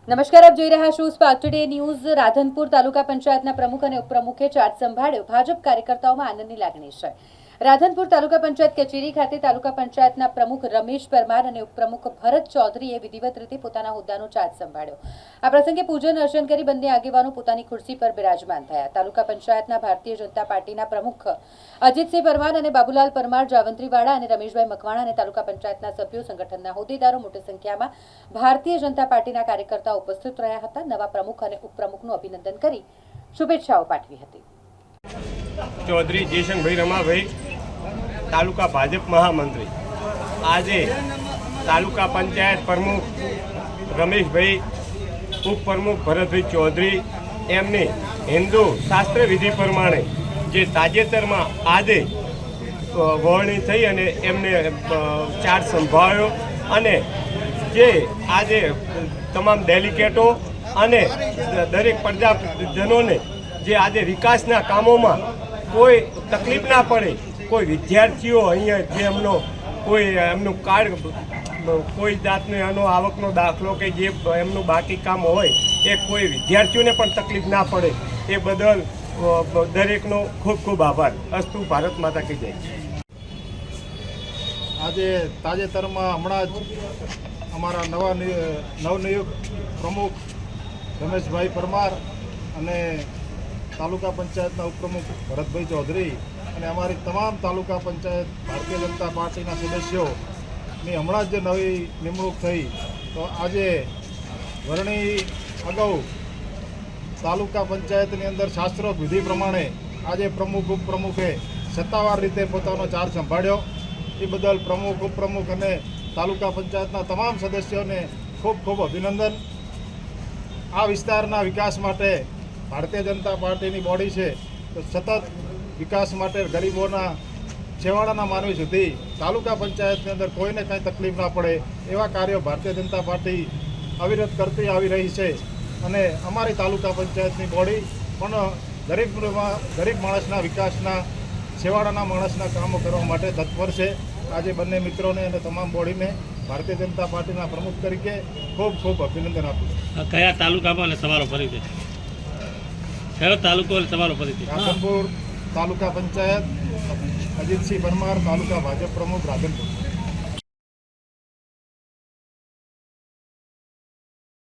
નમસ્કાર, આપ જોઈ રહ્યા છો સ્પાર્ક ટુડે ન્યૂઝ। રાધનપુર તાલુકા પંચાયતના પ્રમુખ અને ઉપપ્રમુખે ચાર્જ સંભાળ્યો। ભાજપ કાર્યકર્તાઓમાં આનંદની લાગણી છે। રાધનપુર તાલુકા પંચાયત કચેરી ખાતે તાલુકા પંચાયતના પ્રમુખ રમેશ પરમાર અને ઉપપ્રમુખ ભરત ચૌધરીએ વિધિવત રીતે પોતાના હોદ્દાનો ચાર્જ સંભાળ્યો। આ પ્રસંગે પૂજન અર્ચન કરી બંને આગેવાનો પોતાની ખુરશી પર બિરાજમાન થયા। તાલુકા પંચાયતના ભારતીય જનતા પાર્ટીના પ્રમુખ અજીતસિંહ પરમાર અને બાબુલાલ પરમાર જાવંત્રીવાડા અને રમેશભાઈ મકવાણા અને તાલુકા પંચાયતના સભ્યો, સંગઠનના હોદ્દેદારો મોટી સંખ્યામાં ભારતીય જનતા પાર્ટીના કાર્યકર્તાઓ ઉપસ્થિત રહ્યા હતા। નવા પ્રમુખ અને ઉપપ્રમુખનું અભિનંદન કરી શુભેચ્છાઓ પાઠવી હતી। चौधरी जयशंकर रमाभाई तालुका भाजप महामंत्री आज तालुका पंचायत प्रमुख रमेश भाई उपप्रमुख भरत भाई चौधरी एमने हिंदू शास्त्र विधि प्रमाणे जे ताजेतर में आज वरणी थी अने एमने चार्ज संभाळ्यो अने जे आज तमाम डेलिकेटो अने दरेक प्रजाजनोने जे आज विकासना कामों में कोई तकलीफ ना पड़े, कोई विद्यार्थीओ अहींया जे एमनो कोई एमनुं कार्ड कोई जातनो एनो आवकनो दाखलो के जे एमनुं बाकी काम होय ए कोई विद्यार्थीओने पण तकलीफ ना पड़े ए बदल दरेकनो खूब खूब आभार। अस्तु भारत माता की जय। आज ताजेतर में हमणां अमरा नवनियुक्त प्रमुख रमेश भाई परमार अने तालुका पंचायत उपप्रमुख भरत भाई चौधरी और अमारी तमाम तालुका पंचायत भारतीय जनता पार्टी सदस्यों ने हमणां ज नवी निमणूक थी तो आज वरणी अगाऊ तालुका पंचायत अंदर शास्त्रोक्त विधि प्रमाणे आज प्रमुख उपप्रमुखे सत्तावार रीते पोतानो चार्ज संभाळ्यो। ए बदल प्रमुख उपप्रमुख और तालुका पंचायतना तमाम सदस्यों ने खूब खूब अभिनंदन। आ विस्तारना विकास माटे भारतीय जनता पार्टी की बॉडी है तो सतत विकास माटे गरीबों छेवाड़ा मानवी सुधी तालुका पंचायत अंदर कोई ने कई तकलीफ ना पड़े एवं कार्यों भारतीय जनता पार्टी अविरत करती आई रही है। अने अमारी तालुका पंचायत की बॉडी पण गरीब माणसना विकासना छेवाड़ा माणसना कामों करवा माटे तत्पर है। आज बने मित्रों ने तमाम बॉडी ने भारतीय जनता पार्टी प्रमुख तरीके खूब खूब अभिनंदन आपू। कया तालुका में तमारो परिचय? कयो तालुको तमारो परिचय? राधनपुर तालुका पंचायत अजीतसिंह परमार तालुका भाजप प्रमुख राधनपुर।